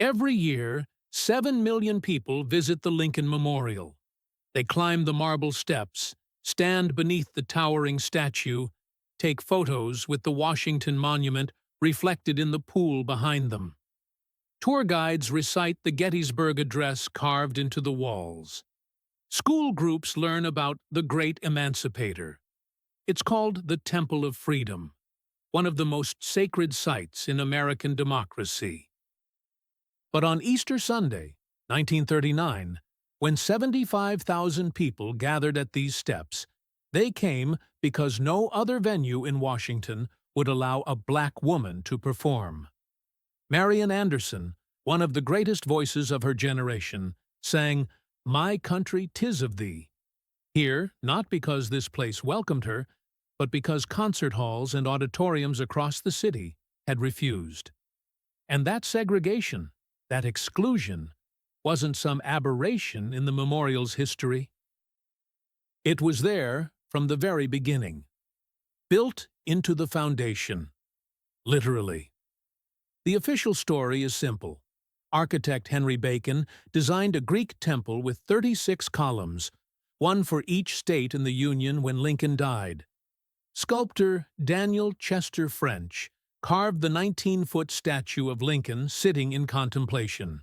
Every year, 7 million people visit the Lincoln Memorial. They climb the marble steps, stand beneath the towering statue, take photos with the Washington Monument reflected in the pool behind them. Tour guides recite the Gettysburg Address carved into the walls. School groups learn about the Great Emancipator. It's called the Temple of Freedom, one of the most sacred sites in American democracy. But on Easter Sunday, 1939, when 75,000 people gathered at these steps, they came because no other venue in Washington would allow a black woman to perform. Marian Anderson, one of the greatest voices of her generation, sang, "My Country 'Tis of Thee," here not because this place welcomed her, but because concert halls and auditoriums across the city had refused. And that segregation, that exclusion, wasn't some aberration in the memorial's history. It was there from the very beginning, built into the foundation, literally. The official story is simple. Architect Henry Bacon designed a Greek temple with 36 columns, one for each state in the Union when Lincoln died. Sculptor Daniel Chester French carved the 19-foot statue of Lincoln sitting in contemplation.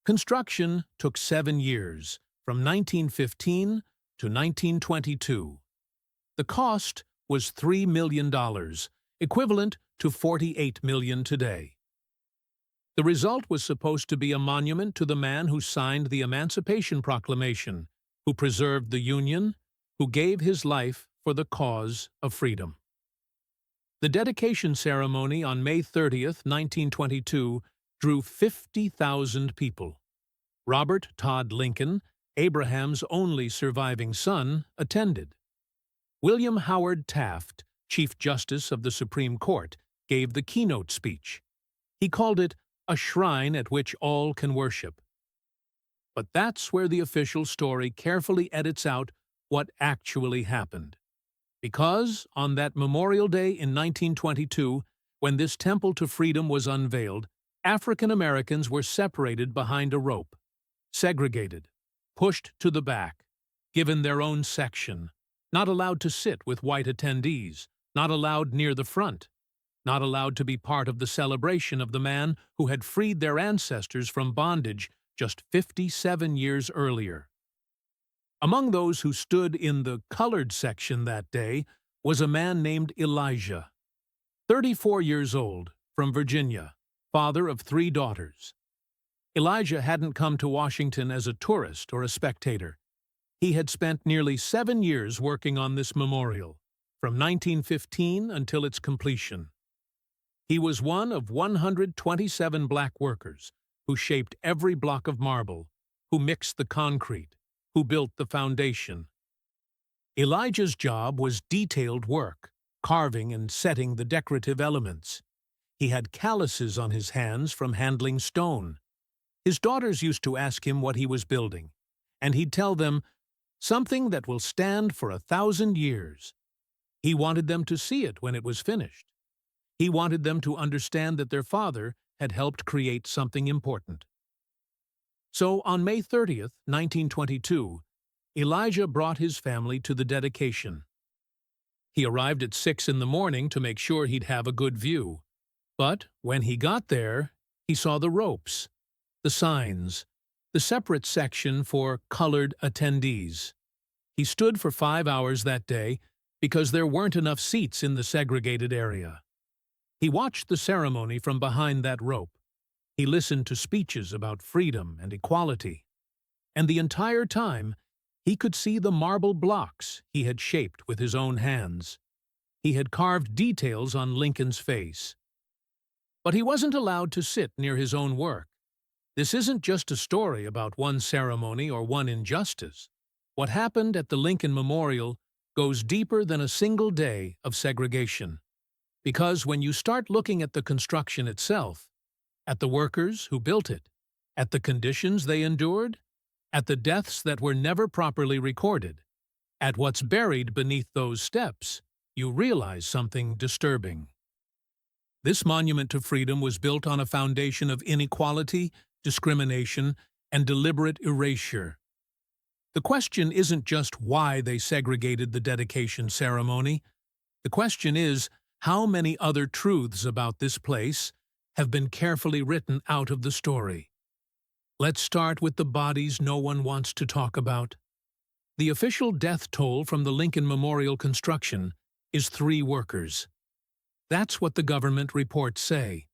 Construction took 7 years, from 1915 to 1922. The cost was $3 million, equivalent to $48 million today. The result was supposed to be a monument to the man who signed the Emancipation Proclamation, who preserved the Union, who gave his life for the cause of freedom. The dedication ceremony on May 30th, 1922, drew 50,000 people. Robert Todd Lincoln, Abraham's only surviving son, attended. William Howard Taft, Chief Justice of the Supreme Court, gave the keynote speech. He called it a shrine at which all can worship. But that's where the official story carefully edits out what actually happened. Because on that Memorial Day in 1922, when this temple to freedom was unveiled, African Americans were separated behind a rope, segregated, pushed to the back, given their own section, not allowed to sit with white attendees, not allowed near the front, not allowed to be part of the celebration of the man who had freed their ancestors from bondage just 57 years earlier. Among those who stood in the colored section that day was a man named Elijah, 34 years old, from Virginia, father of 3 daughters. Elijah hadn't come to Washington as a tourist or a spectator. He had spent nearly 7 years working on this memorial, from 1915 until its completion. He was one of 127 black workers who shaped every block of marble, who mixed the concrete, who built the foundation. Elijah's job was detailed work, carving and setting the decorative elements. He had calluses on his hands from handling stone. His daughters used to ask him what he was building, and he'd tell them, "Something that will stand for 1,000 years." He wanted them to see it when it was finished. He wanted them to understand that their father had helped create something important. So on May 30th, 1922, Elijah brought his family to the dedication. He arrived at 6 in the morning to make sure he'd have a good view. But when he got there, he saw the ropes, the signs, the separate section for colored attendees. He stood for 5 hours that day because there weren't enough seats in the segregated area. He watched the ceremony from behind that rope. He listened to speeches about freedom and equality. And the entire time, he could see the marble blocks he had shaped with his own hands. He had carved details on Lincoln's face. But he wasn't allowed to sit near his own work. This isn't just a story about one ceremony or one injustice. What happened at the Lincoln Memorial goes deeper than a single day of segregation. Because when you start looking at the construction itself, at the workers who built it, at the conditions they endured, at the deaths that were never properly recorded, at what's buried beneath those steps, you realize something disturbing. This monument to freedom was built on a foundation of inequality, discrimination, and deliberate erasure. The question isn't just why they segregated the dedication ceremony. The question is, how many other truths about this place have been carefully written out of the story? Let's start with the bodies no one wants to talk about. The official death toll from the Lincoln Memorial construction is 3 workers. That's what the government reports say.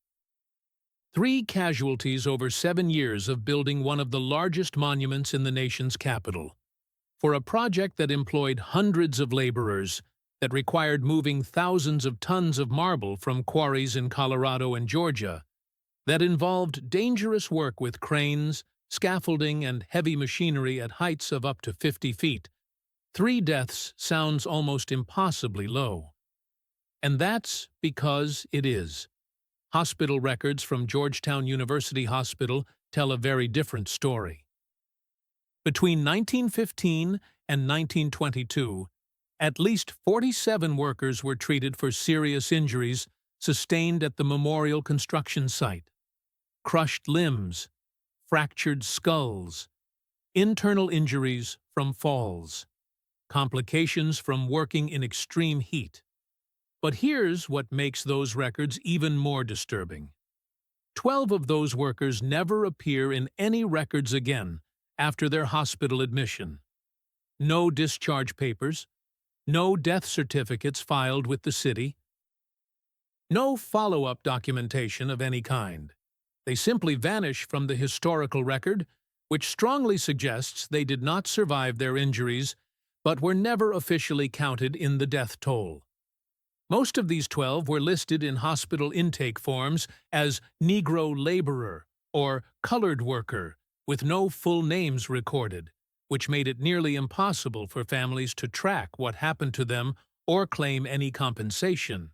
3 casualties over 7 years of building one of the largest monuments in the nation's capital. For a project that employed hundreds of laborers, that required moving thousands of tons of marble from quarries in Colorado and Georgia, that involved dangerous work with cranes, scaffolding, and heavy machinery at heights of up to 50 feet, 3 deaths sounds almost impossibly low. And that's because it is. Hospital records from Georgetown University Hospital tell a very different story. Between 1915 and 1922, at least 47 workers were treated for serious injuries sustained at the memorial construction site. Crushed limbs, fractured skulls, internal injuries from falls, complications from working in extreme heat. But here's what makes those records even more disturbing. 12 of those workers never appear in any records again after their hospital admission. No discharge papers, no death certificates filed with the city, no follow-up documentation of any kind. They simply vanish from the historical record, which strongly suggests they did not survive their injuries, but were never officially counted in the death toll. Most of these 12 were listed in hospital intake forms as Negro laborer or colored worker, with no full names recorded, which made it nearly impossible for families to track what happened to them or claim any compensation.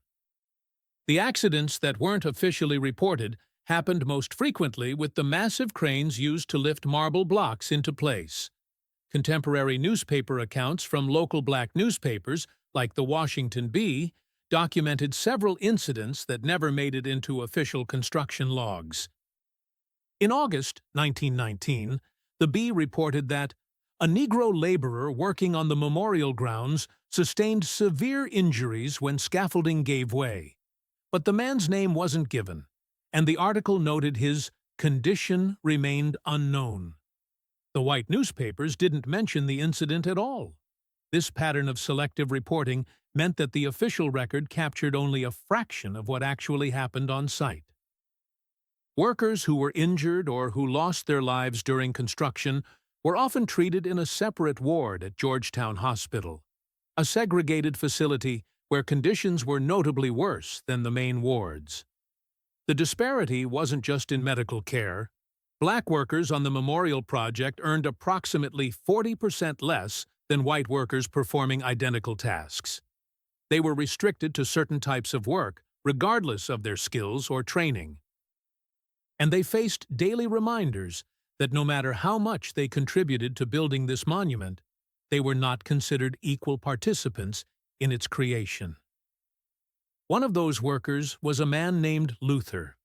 The accidents that weren't officially reported happened most frequently with the massive cranes used to lift marble blocks into place. Contemporary newspaper accounts from local black newspapers, like the Washington Bee, documented several incidents that never made it into official construction logs. In August 1919, the Bee reported that a Negro laborer working on the memorial grounds sustained severe injuries when scaffolding gave way. But the man's name wasn't given, and the article noted his condition remained unknown. The white newspapers didn't mention the incident at all. This pattern of selective reporting meant that the official record captured only a fraction of what actually happened on site. Workers who were injured or who lost their lives during construction were often treated in a separate ward at Georgetown Hospital, a segregated facility where conditions were notably worse than the main wards. The disparity wasn't just in medical care. Black workers on the memorial project earned approximately 40% less than white workers performing identical tasks. They were restricted to certain types of work, regardless of their skills or training. And they faced daily reminders that no matter how much they contributed to building this monument, they were not considered equal participants in its creation. One of those workers was a man named Luther.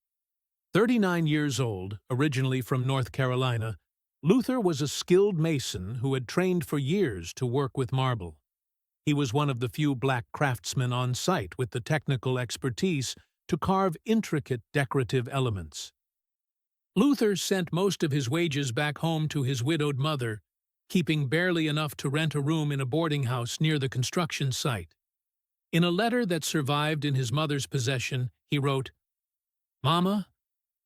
39 years old, originally from North Carolina, Luther was a skilled mason who had trained for years to work with marble. He was one of the few black craftsmen on site with the technical expertise to carve intricate decorative elements. Luther sent most of his wages back home to his widowed mother, keeping barely enough to rent a room in a boarding house near the construction site. In a letter that survived in his mother's possession, he wrote, "Mama,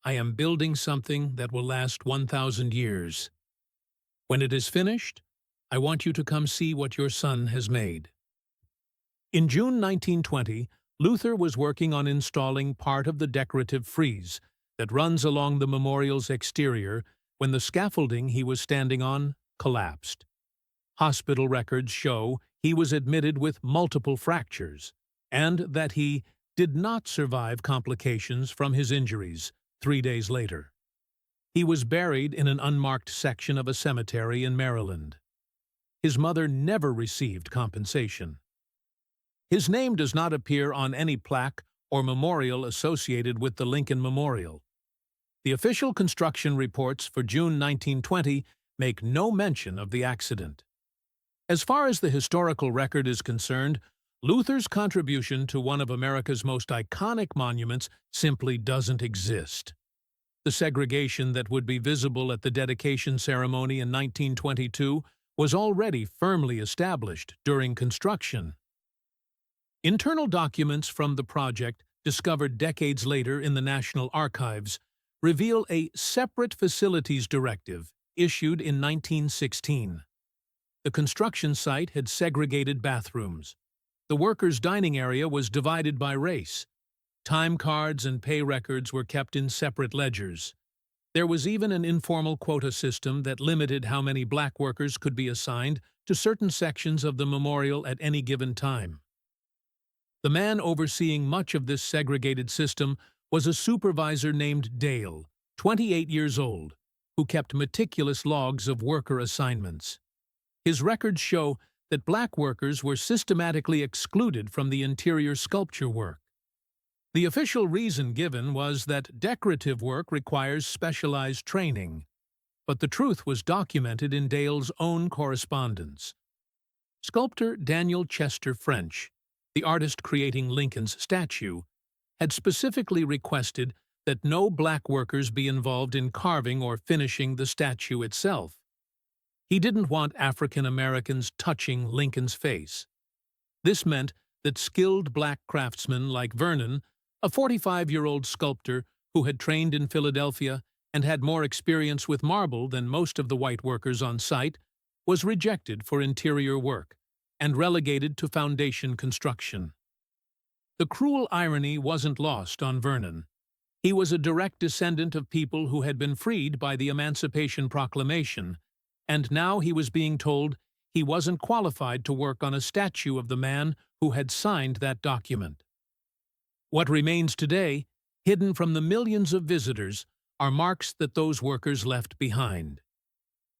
I am building something that will last 1,000 years. When it is finished, I want you to come see what your son has made." In June 1920, Luther was working on installing part of the decorative frieze that runs along the memorial's exterior when the scaffolding he was standing on collapsed. Hospital records show he was admitted with multiple fractures, and that he did not survive complications from his injuries 3 days later. He was buried in an unmarked section of a cemetery in Maryland. His mother never received compensation. His name does not appear on any plaque or memorial associated with the Lincoln Memorial. The official construction reports for June 1920 make no mention of the accident. As far as the historical record is concerned, Luther's contribution to one of America's most iconic monuments simply doesn't exist. The segregation that would be visible at the dedication ceremony in 1922 was already firmly established during construction. Internal documents from the project, discovered decades later in the National Archives, reveal a separate facilities directive issued in 1916. The construction site had segregated bathrooms. The workers' dining area was divided by race. Time cards and pay records were kept in separate ledgers. There was even an informal quota system that limited how many black workers could be assigned to certain sections of the memorial at any given time. The man overseeing much of this segregated system was a supervisor named Dale, 28 years old, who kept meticulous logs of worker assignments. His records show that black workers were systematically excluded from the interior sculpture work. The official reason given was that decorative work requires specialized training, but the truth was documented in Dale's own correspondence. Sculptor Daniel Chester French, the artist creating Lincoln's statue, had specifically requested that no black workers be involved in carving or finishing the statue itself. He didn't want African Americans touching Lincoln's face. This meant that skilled black craftsmen like Vernon, a 45-year-old sculptor who had trained in Philadelphia and had more experience with marble than most of the white workers on site, was rejected for interior work and relegated to foundation construction. The cruel irony wasn't lost on Vernon. He was a direct descendant of people who had been freed by the Emancipation Proclamation, and now he was being told he wasn't qualified to work on a statue of the man who had signed that document. What remains today, hidden from the millions of visitors, are marks that those workers left behind.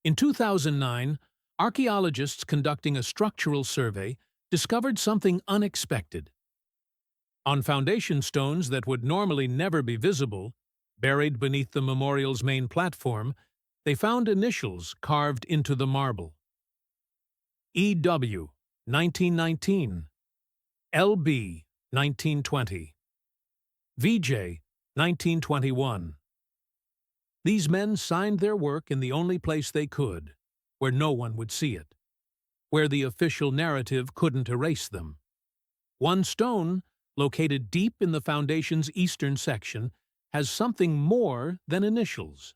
In 2009, archaeologists conducting a structural survey discovered something unexpected. On foundation stones that would normally never be visible, buried beneath the memorial's main platform, they found initials carved into the marble. E.W., 1919. L.B., 1920. V.J., 1921. These men signed their work in the only place they could, where no one would see it, where the official narrative couldn't erase them. One stone, located deep in the foundation's eastern section, has something more than initials.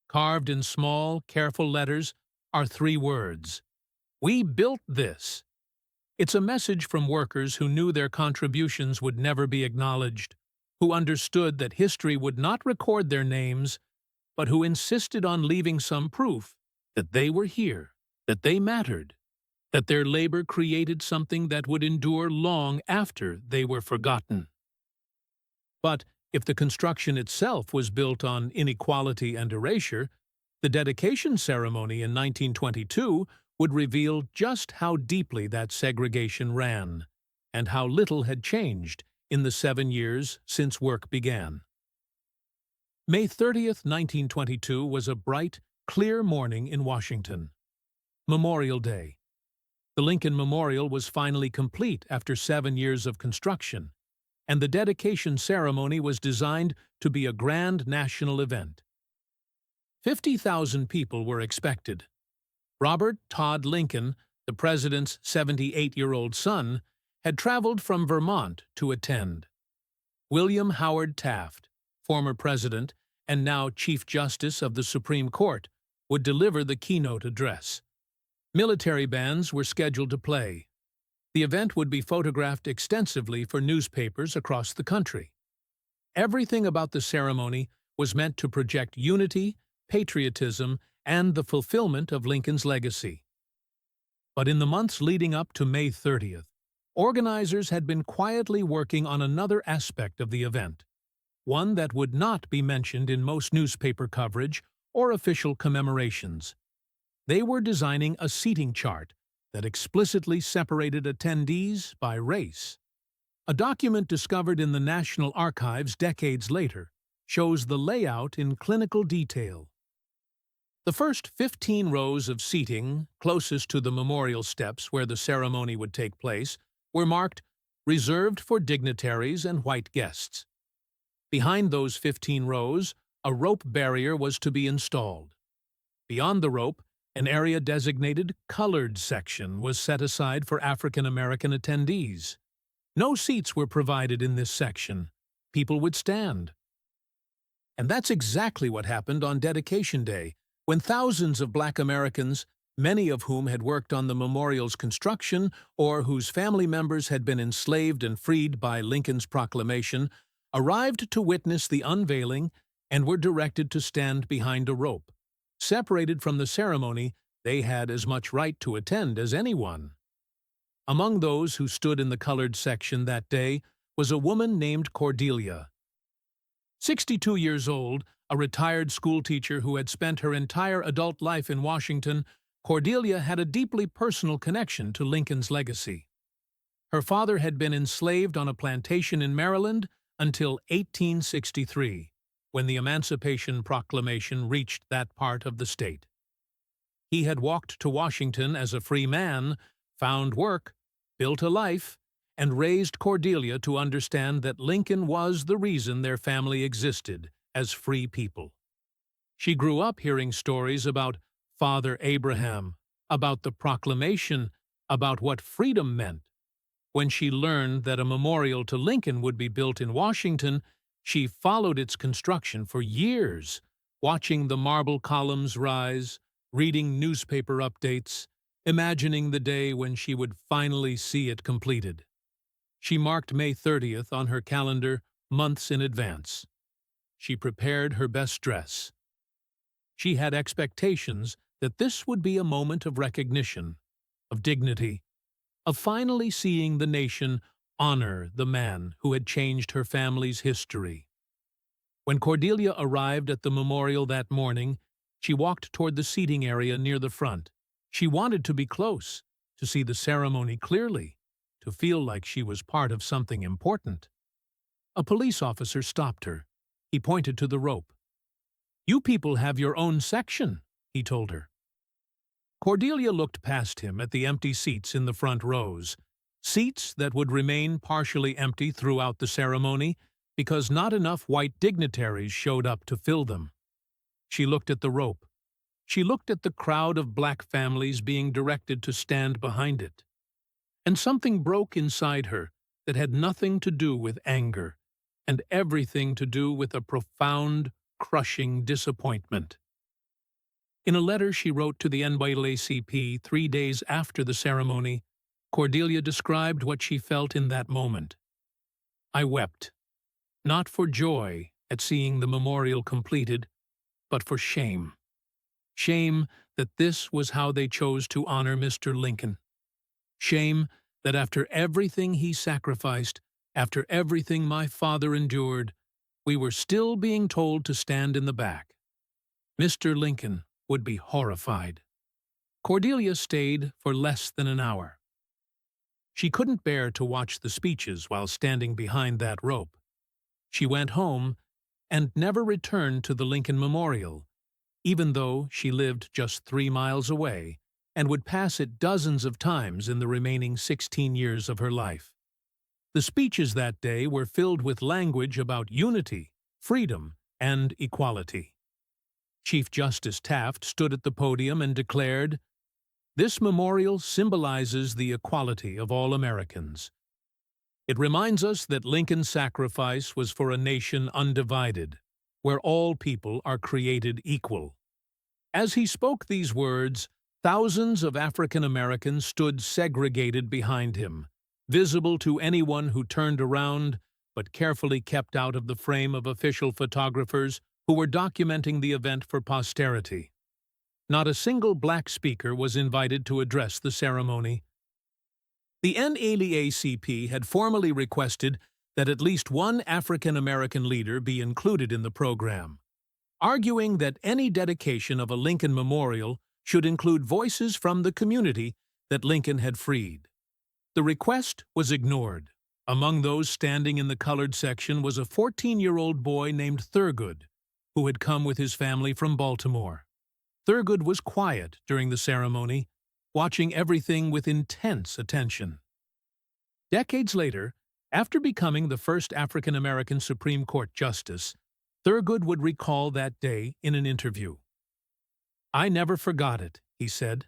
Carved in small, careful letters are 3 words: "We built this." It's a message from workers who knew their contributions would never be acknowledged, who understood that history would not record their names, but who insisted on leaving some proof that they were here, that they mattered, that their labor created something that would endure long after they were forgotten. But if the construction itself was built on inequality and erasure, the dedication ceremony in 1922 would reveal just how deeply that segregation ran, and how little had changed in the 7 years since work began. May 30th, 1922 was a bright, clear morning in Washington. Memorial Day. The Lincoln Memorial was finally complete after 7 years of construction, and the dedication ceremony was designed to be a grand national event. 50,000 people were expected. Robert Todd Lincoln, the president's 78-year-old son, had traveled from Vermont to attend. William Howard Taft, former president and now Chief Justice of the Supreme Court, would deliver the keynote address. Military bands were scheduled to play. The event would be photographed extensively for newspapers across the country. Everything about the ceremony was meant to project unity, patriotism, and the fulfillment of Lincoln's legacy. But in the months leading up to May 30th, organizers had been quietly working on another aspect of the event, one that would not be mentioned in most newspaper coverage or official commemorations. They were designing a seating chart that explicitly separated attendees by race. A document discovered in the National Archives decades later shows the layout in clinical detail. The first 15 rows of seating closest to the memorial steps where the ceremony would take place were marked "reserved for dignitaries and white guests." Behind those 15 rows, a rope barrier was to be installed. Beyond the rope, an area designated colored section was set aside for African American attendees. No seats were provided in this section. People would stand. And that's exactly what happened on Dedication Day, when thousands of Black Americans, many of whom had worked on the memorial's construction or whose family members had been enslaved and freed by Lincoln's proclamation, arrived to witness the unveiling and were directed to stand behind a rope. Separated from the ceremony, they had as much right to attend as anyone. Among those who stood in the colored section that day was a woman named Cordelia. 62 years old, a retired schoolteacher who had spent her entire adult life in Washington, Cordelia had a deeply personal connection to Lincoln's legacy. Her father had been enslaved on a plantation in Maryland until 1863, when the Emancipation Proclamation reached that part of the state. He had walked to Washington as a free man, found work, built a life, and raised Cordelia to understand that Lincoln was the reason their family existed as free people. She grew up hearing stories about Father Abraham, about the proclamation, about what freedom meant. When she learned that a memorial to Lincoln would be built in Washington, she followed its construction for years, watching the marble columns rise, reading newspaper updates, imagining the day when she would finally see it completed. She marked May 30th on her calendar months in advance. She prepared her best dress. She had expectations that this would be a moment of recognition, of dignity, of finally seeing the nation honor the man who had changed her family's history. When Cordelia arrived at the memorial that morning, she walked toward the seating area near the front. She wanted to be close, to see the ceremony clearly, to feel like she was part of something important. A police officer stopped her. He pointed to the rope. "You people have your own section," he told her. Cordelia looked past him at the empty seats in the front rows, seats that would remain partially empty throughout the ceremony because not enough white dignitaries showed up to fill them. She looked at the rope. She looked at the crowd of Black families being directed to stand behind it. And something broke inside her that had nothing to do with anger and everything to do with a profound, crushing disappointment. In a letter she wrote to the NAACP 3 days after the ceremony, Cordelia described what she felt in that moment. "I wept, not for joy at seeing the memorial completed, but for shame. Shame that this was how they chose to honor Mr. Lincoln. Shame that after everything he sacrificed, after everything my father endured, we were still being told to stand in the back. Mr. Lincoln would be horrified." Cordelia stayed for less than an hour. She couldn't bear to watch the speeches while standing behind that rope. She went home and never returned to the Lincoln Memorial, even though she lived just 3 miles away and would pass it dozens of times in the remaining 16 years of her life. The speeches that day were filled with language about unity, freedom, and equality. Chief Justice Taft stood at the podium and declared, "This memorial symbolizes the equality of all Americans. It reminds us that Lincoln's sacrifice was for a nation undivided, where all people are created equal." As he spoke these words, thousands of African Americans stood segregated behind him, visible to anyone who turned around, but carefully kept out of the frame of official photographers who were documenting the event for posterity. Not a single Black speaker was invited to address the ceremony. The NAACP had formally requested that at least one African American leader be included in the program, arguing that any dedication of a Lincoln Memorial should include voices from the community that Lincoln had freed. The request was ignored. Among those standing in the colored section was a 14-year-old boy named Thurgood, who had come with his family from Baltimore. Thurgood was quiet during the ceremony, watching everything with intense attention. Decades later, after becoming the first African-American Supreme Court justice, Thurgood would recall that day in an interview. "I never forgot it," he said.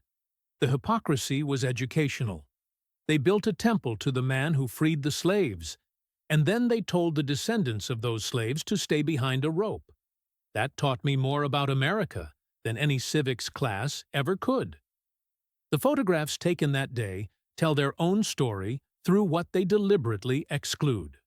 "The hypocrisy was educational. They built a temple to the man who freed the slaves, and then they told the descendants of those slaves to stay behind a rope. That taught me more about America than any civics class ever could." The photographs taken that day tell their own story through what they deliberately exclude.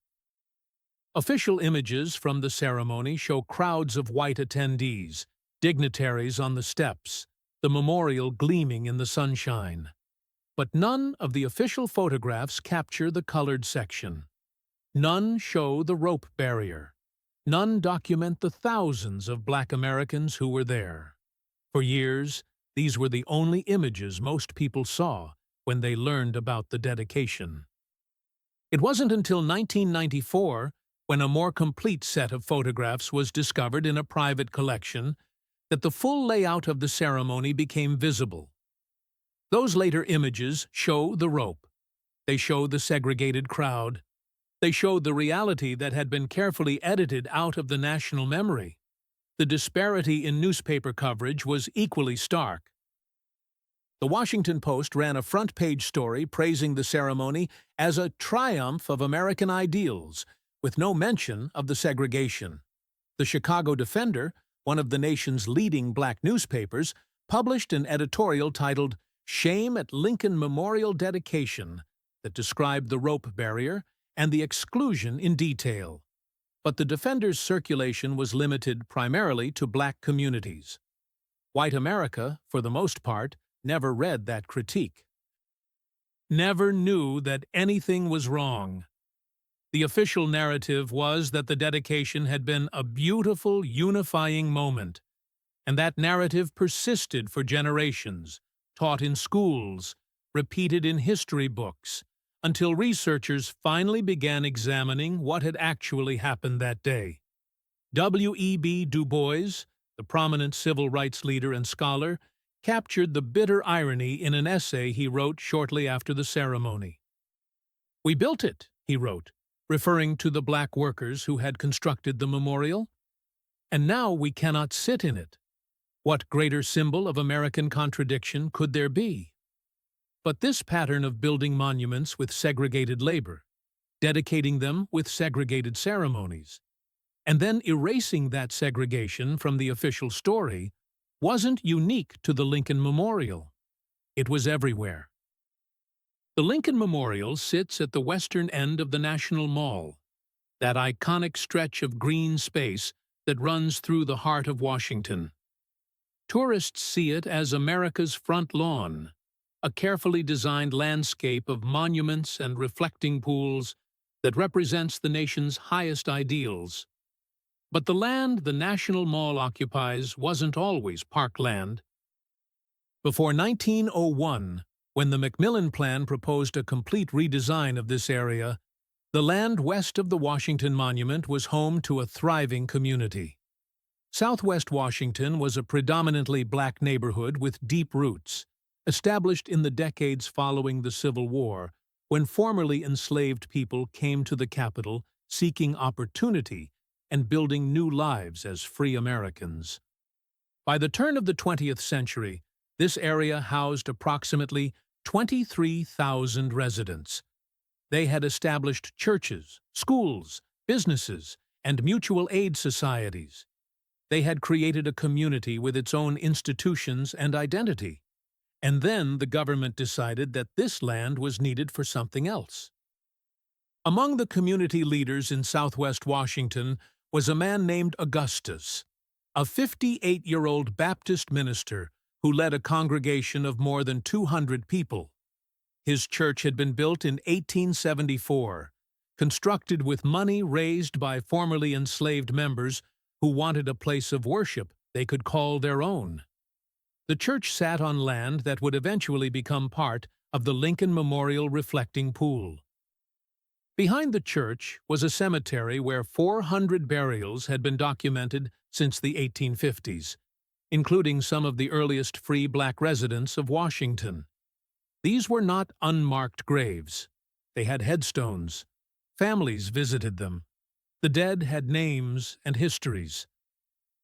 Official images from the ceremony show crowds of white attendees, dignitaries on the steps, the memorial gleaming in the sunshine. But none of the official photographs capture the colored section. None show the rope barrier. None document the thousands of Black Americans who were there. For years, these were the only images most people saw when they learned about the dedication. It wasn't until 1994, when a more complete set of photographs was discovered in a private collection, that the full layout of the ceremony became visible. Those later images show the rope. They show the segregated crowd. They show the reality that had been carefully edited out of the national memory. The disparity in newspaper coverage was equally stark. The Washington Post ran a front-page story praising the ceremony as a triumph of American ideals, with no mention of the segregation. The Chicago Defender, one of the nation's leading Black newspapers, published an editorial titled "Shame at Lincoln Memorial Dedication" that described the rope barrier and the exclusion in detail. But the Defender's circulation was limited primarily to Black communities. White America, for the most part, never read that critique. Never knew that anything was wrong. The official narrative was that the dedication had been a beautiful, unifying moment, and that narrative persisted for generations, taught in schools, repeated in history books, until researchers finally began examining what had actually happened that day. W.E.B. Du Bois, the prominent civil rights leader and scholar, captured the bitter irony in an essay he wrote shortly after the ceremony. "We built it," he wrote, referring to the Black workers who had constructed the memorial, "and now we cannot sit in it. What greater symbol of American contradiction could there be?" But this pattern of building monuments with segregated labor, dedicating them with segregated ceremonies, and then erasing that segregation from the official story wasn't unique to the Lincoln Memorial. It was everywhere. The Lincoln Memorial sits at the western end of the National Mall, that iconic stretch of green space that runs through the heart of Washington. Tourists see it as America's front lawn, a carefully designed landscape of monuments and reflecting pools that represents the nation's highest ideals. But the land the National Mall occupies wasn't always parkland. Before 1901, when the Macmillan Plan proposed a complete redesign of this area, the land west of the Washington Monument was home to a thriving community. Southwest Washington was a predominantly Black neighborhood with deep roots, established in the decades following the Civil War, when formerly enslaved people came to the capital seeking opportunity and building new lives as free Americans. By the turn of the 20th century, this area housed approximately 23,000 residents. They had established churches, schools, businesses, and mutual aid societies. They had created a community with its own institutions and identity. And then the government decided that this land was needed for something else. Among the community leaders in Southwest Washington was a man named Augustus, a 58-year-old Baptist minister who led a congregation of more than 200 people. His church had been built in 1874, constructed with money raised by formerly enslaved members who wanted a place of worship they could call their own. The church sat on land that would eventually become part of the Lincoln Memorial Reflecting Pool. Behind the church was a cemetery where 400 burials had been documented since the 1850s, including some of the earliest free black residents of Washington. These were not unmarked graves. They had headstones. Families visited them. The dead had names and histories.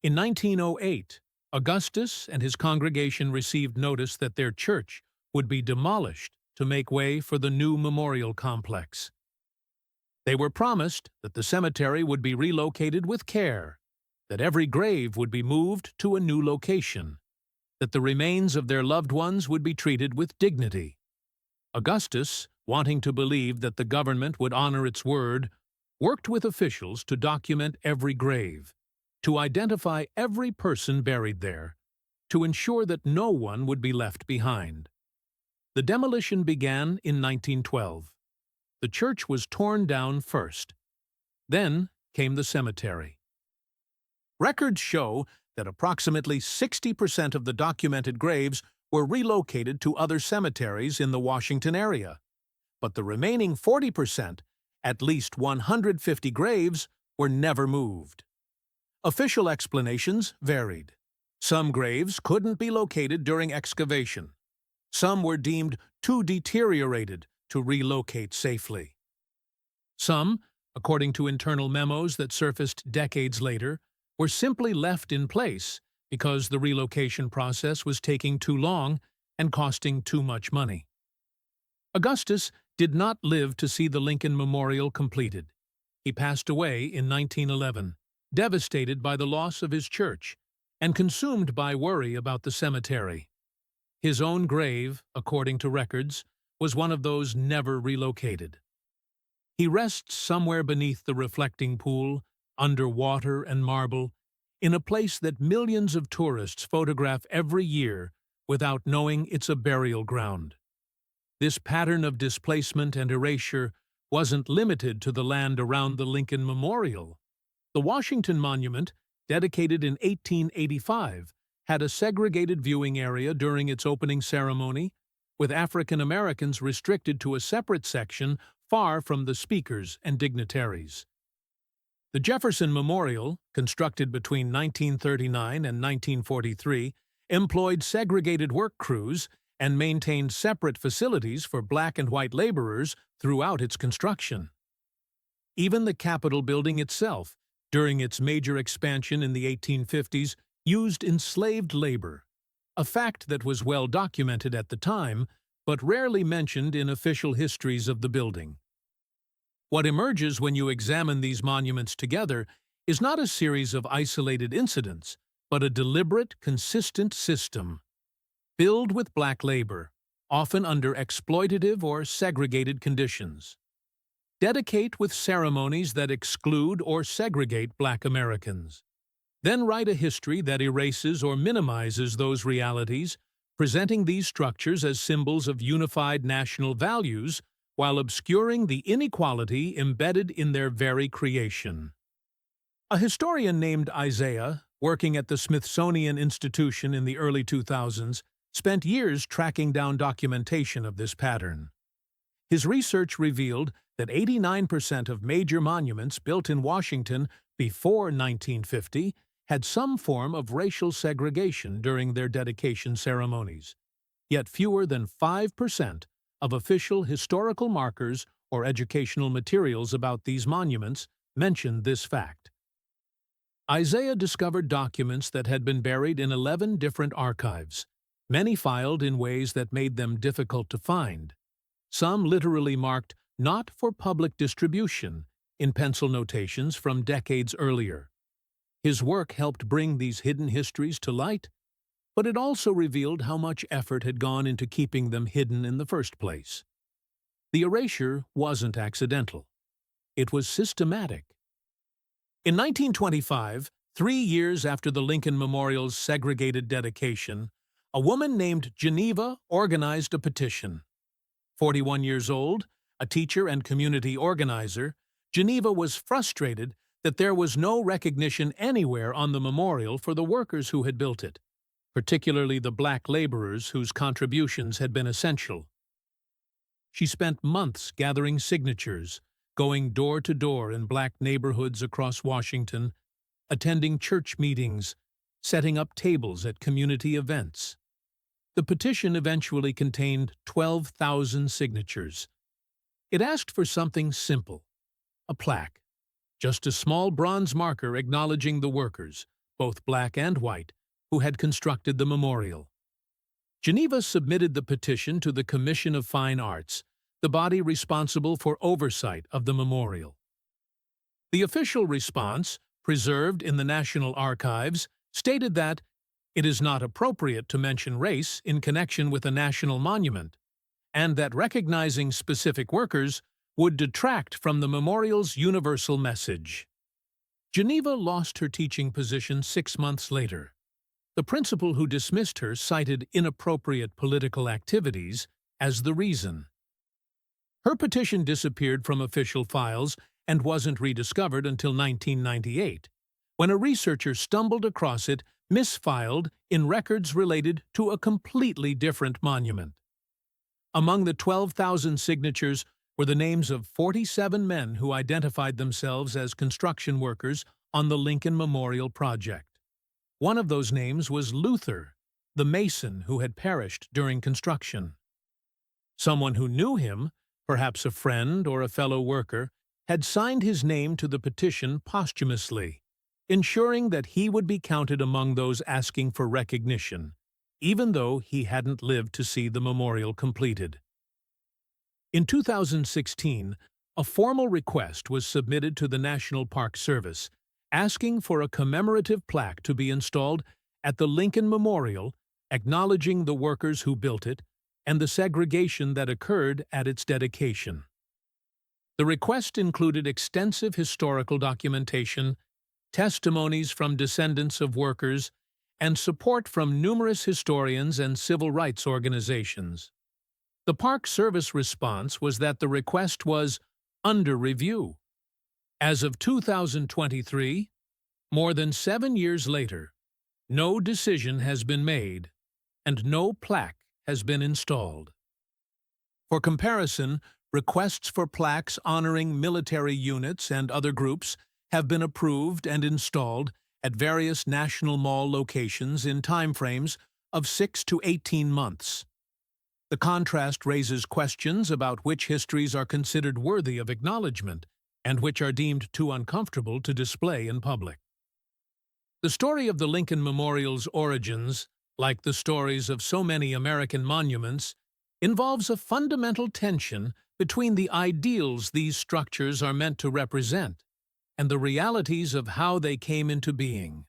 In 1908, Augustus and his congregation received notice that their church would be demolished to make way for the new memorial complex. They were promised that the cemetery would be relocated with care, that every grave would be moved to a new location, that the remains of their loved ones would be treated with dignity. Augustus, wanting to believe that the government would honor its word, worked with officials to document every grave, to identify every person buried there, to ensure that no one would be left behind. The demolition began in 1912. The church was torn down first. Then came the cemetery. Records show that approximately 60% of the documented graves were relocated to other cemeteries in the Washington area. But the remaining 40%, at least 150 graves, were never moved. Official explanations varied. Some graves couldn't be located during excavation. Some were deemed too deteriorated to relocate safely. Some, according to internal memos that surfaced decades later, were simply left in place because the relocation process was taking too long and costing too much money. Augustus did not live to see the Lincoln Memorial completed. He passed away in 1911, devastated by the loss of his church and consumed by worry about the cemetery. His own grave, according to records, was one of those never relocated. He rests somewhere beneath the reflecting pool, under water and marble, in a place that millions of tourists photograph every year without knowing it's a burial ground. This pattern of displacement and erasure wasn't limited to the land around the Lincoln Memorial. The Washington Monument, dedicated in 1885, had a segregated viewing area during its opening ceremony, with African Americans restricted to a separate section far from the speakers and dignitaries. The Jefferson Memorial, constructed between 1939 and 1943, employed segregated work crews and maintained separate facilities for black and white laborers throughout its construction. Even the Capitol building itself, during its major expansion in the 1850s, used enslaved labor, a fact that was well documented at the time, but rarely mentioned in official histories of the building. What emerges when you examine these monuments together is not a series of isolated incidents, but a deliberate, consistent system, filled with black labor, often under exploitative or segregated conditions. Dedicate with ceremonies that exclude or segregate black Americans. Then write a history that erases or minimizes those realities, presenting these structures as symbols of unified national values while obscuring the inequality embedded in their very creation. A historian named Isaiah, working at the Smithsonian Institution in the early 2000s, spent years tracking down documentation of this pattern. His research revealed that 89% of major monuments built in Washington before 1950 had some form of racial segregation during their dedication ceremonies. Yet fewer than 5% of official historical markers or educational materials about these monuments mention this fact. Isaiah discovered documents that had been buried in 11 different archives, many filed in ways that made them difficult to find. Some literally marked "not for public distribution" in pencil notations from decades earlier. His work helped bring these hidden histories to light, but it also revealed how much effort had gone into keeping them hidden in the first place. The erasure wasn't accidental. It was systematic. In 1925, 3 years after the Lincoln Memorial's segregated dedication, a woman named Geneva organized a petition. 41 years old, a teacher and community organizer, Geneva was frustrated that there was no recognition anywhere on the memorial for the workers who had built it, particularly the black laborers whose contributions had been essential. She spent months gathering signatures, going door to door in black neighborhoods across Washington, attending church meetings, setting up tables at community events. The petition eventually contained 12,000 signatures. It asked for something simple, a plaque, just a small bronze marker acknowledging the workers, both black and white, who had constructed the memorial. Geneva submitted the petition to the Commission of Fine Arts, the body responsible for oversight of the memorial. The official response, preserved in the National Archives, stated that it is not appropriate to mention race in connection with a national monument, and that recognizing specific workers would detract from the memorial's universal message. Geneva lost her teaching position 6 months later. The principal who dismissed her cited inappropriate political activities as the reason. Her petition disappeared from official files and wasn't rediscovered until 1998, when a researcher stumbled across it misfiled in records related to a completely different monument. Among the 12,000 signatures were the names of 47 men who identified themselves as construction workers on the Lincoln Memorial Project. One of those names was Luther, the mason who had perished during construction. Someone who knew him, perhaps a friend or a fellow worker, had signed his name to the petition posthumously, ensuring that he would be counted among those asking for recognition, even though he hadn't lived to see the memorial completed. In 2016, a formal request was submitted to the National Park Service, asking for a commemorative plaque to be installed at the Lincoln Memorial, acknowledging the workers who built it and the segregation that occurred at its dedication. The request included extensive historical documentation, testimonies from descendants of workers, and support from numerous historians and civil rights organizations. The Park Service response was that the request was under review. As of 2023, more than 7 years later, no decision has been made and no plaque has been installed. For comparison, requests for plaques honoring military units and other groups have been approved and installed at various National Mall locations in timeframes of 6 to 18 months. The contrast raises questions about which histories are considered worthy of acknowledgement and which are deemed too uncomfortable to display in public. The story of the Lincoln Memorial's origins, like the stories of so many American monuments, involves a fundamental tension between the ideals these structures are meant to represent and the realities of how they came into being.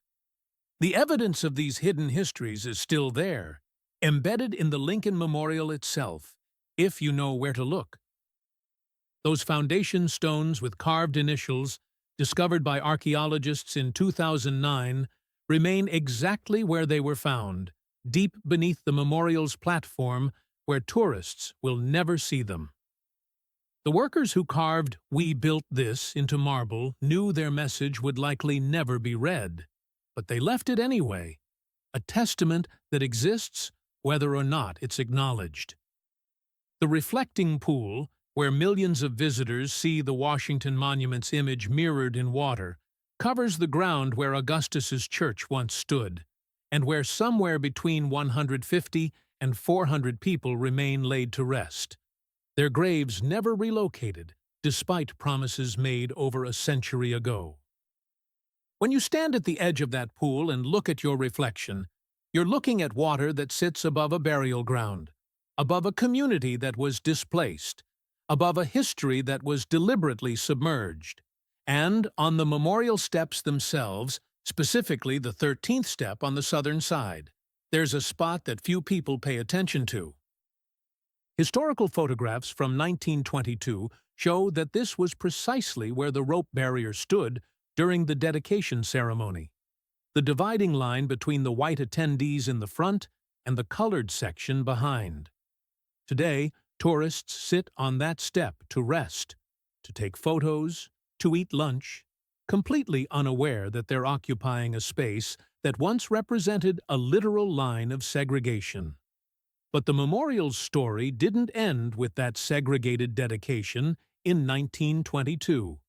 The evidence of these hidden histories is still there, embedded in the Lincoln Memorial itself, if you know where to look. Those foundation stones with carved initials, discovered by archaeologists in 2009, remain exactly where they were found, deep beneath the memorial's platform where tourists will never see them. The workers who carved "We built this" into marble knew their message would likely never be read, but they left it anyway, a testament that exists whether or not it's acknowledged. The reflecting pool, where millions of visitors see the Washington Monument's image mirrored in water, covers the ground where Augustus's church once stood, and where somewhere between 150 and 400 people remain laid to rest. Their graves never relocated, despite promises made over a century ago. When you stand at the edge of that pool and look at your reflection, you're looking at water that sits above a burial ground, above a community that was displaced, above a history that was deliberately submerged. And on the memorial steps themselves, specifically the 13th step on the southern side, there's a spot that few people pay attention to. Historical photographs from 1922 show that this was precisely where the rope barrier stood during the dedication ceremony, the dividing line between the white attendees in the front and the colored section behind. Today, tourists sit on that step to rest, to take photos, to eat lunch, completely unaware that they're occupying a space that once represented a literal line of segregation. But the memorial's story didn't end with that segregated dedication in 1922.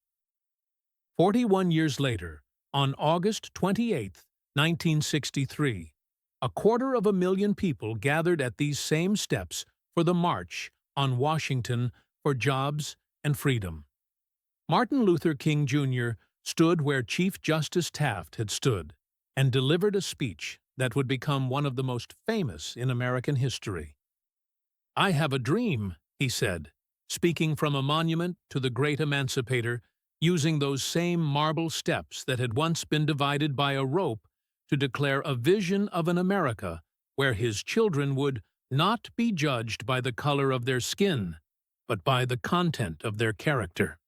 41 years later, on August 28, 1963, 250,000 people gathered at these same steps for the March on Washington for Jobs and Freedom. Martin Luther King Jr. stood where Chief Justice Taft had stood and delivered a speech that would become one of the most famous in American history. "I have a dream," he said, speaking from a monument to the great emancipator, using those same marble steps that had once been divided by a rope to declare a vision of an America where his children would not be judged by the color of their skin, but by the content of their character.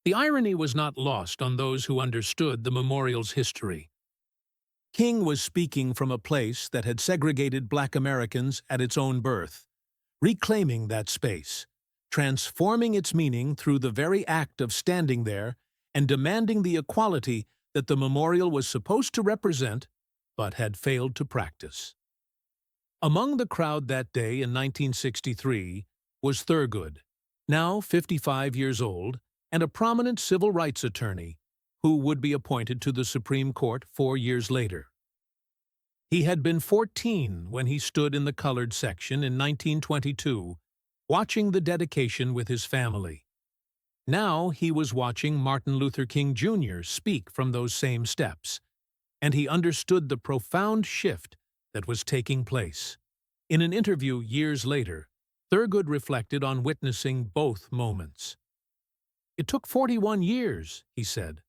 The irony was not lost on those who understood the memorial's history. King was speaking from a place that had segregated Black Americans at its own birth, reclaiming that space, transforming its meaning through the very act of standing there and demanding the equality that the memorial was supposed to represent, but had failed to practice. Among the crowd that day in 1963 was Thurgood, now 55 years old, and a prominent civil rights attorney, who would be appointed to the Supreme Court 4 years later. He had been 14 when he stood in the colored section in 1922, watching the dedication with his family. Now he was watching Martin Luther King Jr. speak from those same steps, and he understood the profound shift that was taking place. In an interview years later, Thurgood reflected on witnessing both moments. "It took 41 years," he said,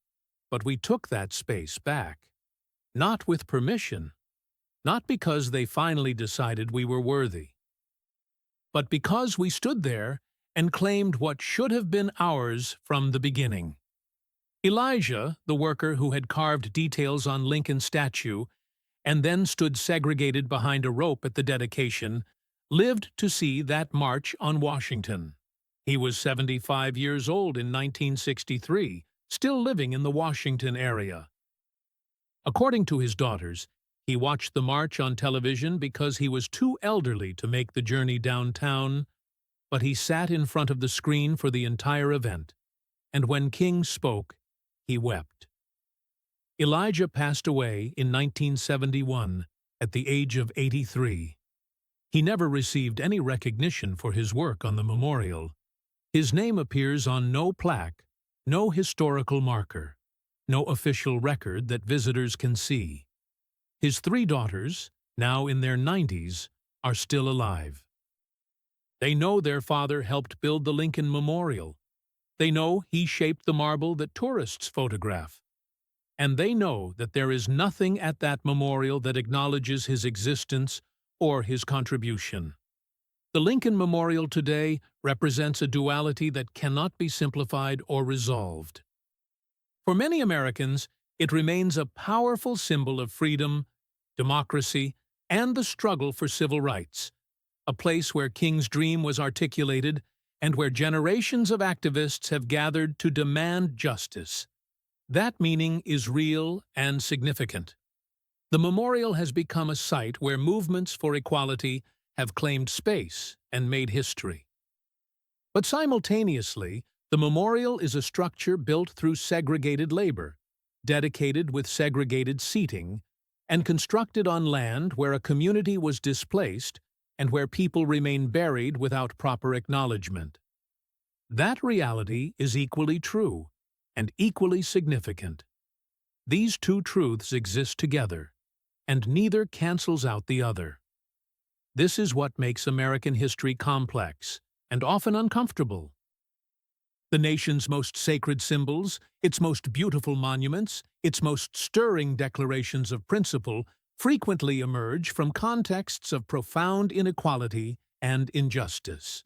"but we took that space back. Not with permission, not because they finally decided we were worthy, but because we stood there and claimed what should have been ours from the beginning." Elijah, the worker who had carved details on Lincoln's statue and then stood segregated behind a rope at the dedication, lived to see that march on Washington. He was 75 years old in 1963, still living in the Washington area. According to his daughters, he watched the march on television because he was too elderly to make the journey downtown, but he sat in front of the screen for the entire event, and when King spoke, he wept. Elijah passed away in 1971 at the age of 83. He never received any recognition for his work on the memorial. His name appears on no plaque, no historical marker, no official record that visitors can see. His 3 daughters, now in their 90s, are still alive. They know their father helped build the Lincoln Memorial. They know he shaped the marble that tourists photograph. And they know that there is nothing at that memorial that acknowledges his existence or his contribution. The Lincoln Memorial today represents a duality that cannot be simplified or resolved. For many Americans, it remains a powerful symbol of freedom, democracy, and the struggle for civil rights, a place where King's dream was articulated and where generations of activists have gathered to demand justice. That meaning is real and significant. The memorial has become a site where movements for equality have claimed space and made history. But simultaneously, the memorial is a structure built through segregated labor, dedicated with segregated seating, and constructed on land where a community was displaced and where people remain buried without proper acknowledgement. That reality is equally true and equally significant. These two truths exist together, and neither cancels out the other. This is what makes American history complex and often uncomfortable. The nation's most sacred symbols, its most beautiful monuments, its most stirring declarations of principle frequently emerge from contexts of profound inequality and injustice.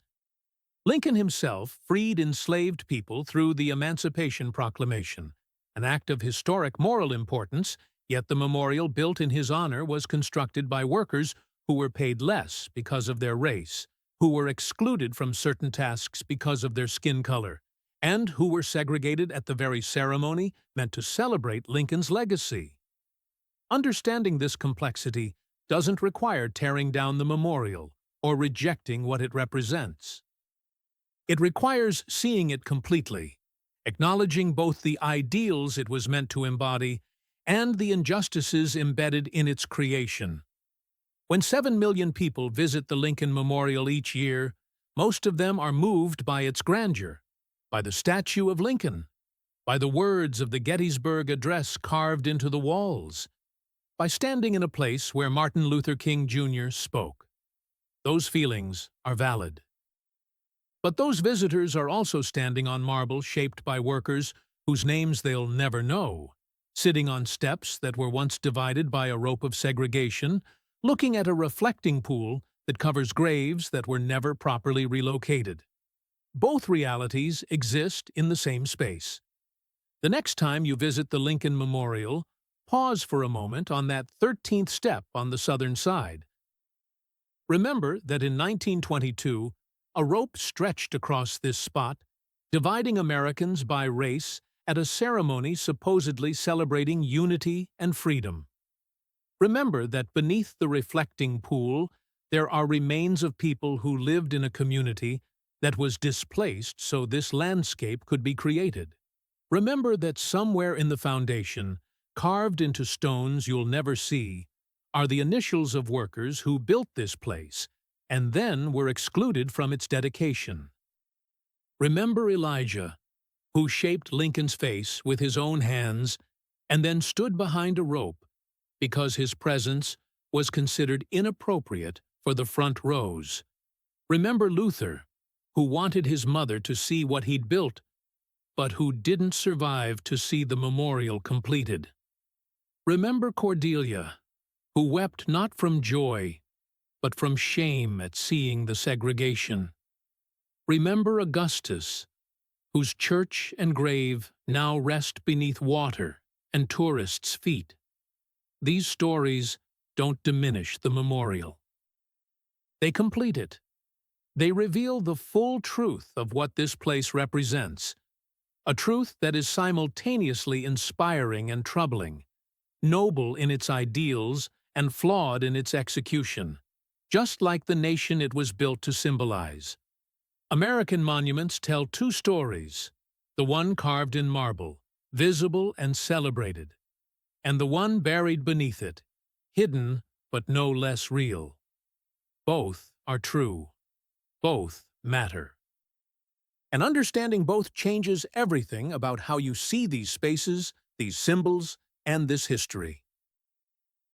Lincoln himself freed enslaved people through the Emancipation Proclamation, an act of historic moral importance, yet the memorial built in his honor was constructed by workers who were paid less because of their race, who were excluded from certain tasks because of their skin color, and who were segregated at the very ceremony meant to celebrate Lincoln's legacy. Understanding this complexity doesn't require tearing down the memorial or rejecting what it represents. It requires seeing it completely, acknowledging both the ideals it was meant to embody and the injustices embedded in its creation. When 7 million people visit the Lincoln Memorial each year, most of them are moved by its grandeur, by the statue of Lincoln, by the words of the Gettysburg Address carved into the walls, by standing in a place where Martin Luther King Jr. spoke. Those feelings are valid. But those visitors are also standing on marble shaped by workers whose names they'll never know, sitting on steps that were once divided by a rope of segregation, looking at a reflecting pool that covers graves that were never properly relocated. Both realities exist in the same space. The next time you visit the Lincoln Memorial, pause for a moment on that 13th step on the southern side. Remember that in 1922, a rope stretched across this spot, dividing Americans by race at a ceremony supposedly celebrating unity and freedom. Remember that beneath the reflecting pool, there are remains of people who lived in a community that was displaced so this landscape could be created. Remember that somewhere in the foundation, carved into stones you'll never see, are the initials of workers who built this place and then were excluded from its dedication. Remember Elijah, who shaped Lincoln's face with his own hands and then stood behind a rope because his presence was considered inappropriate for the front rows. Remember Luther, who wanted his mother to see what he'd built, but who didn't survive to see the memorial completed. Remember Cordelia, who wept not from joy, but from shame at seeing the segregation. Remember Augustus, whose church and grave now rest beneath water and tourists' feet. These stories don't diminish the memorial. They complete it. They reveal the full truth of what this place represents, a truth that is simultaneously inspiring and troubling, noble in its ideals and flawed in its execution, just like the nation it was built to symbolize. American monuments tell two stories, the one carved in marble, visible and celebrated, and the one buried beneath it, hidden but no less real. Both are true. Both matter. And understanding both changes everything about how you see these spaces, these symbols, and this history.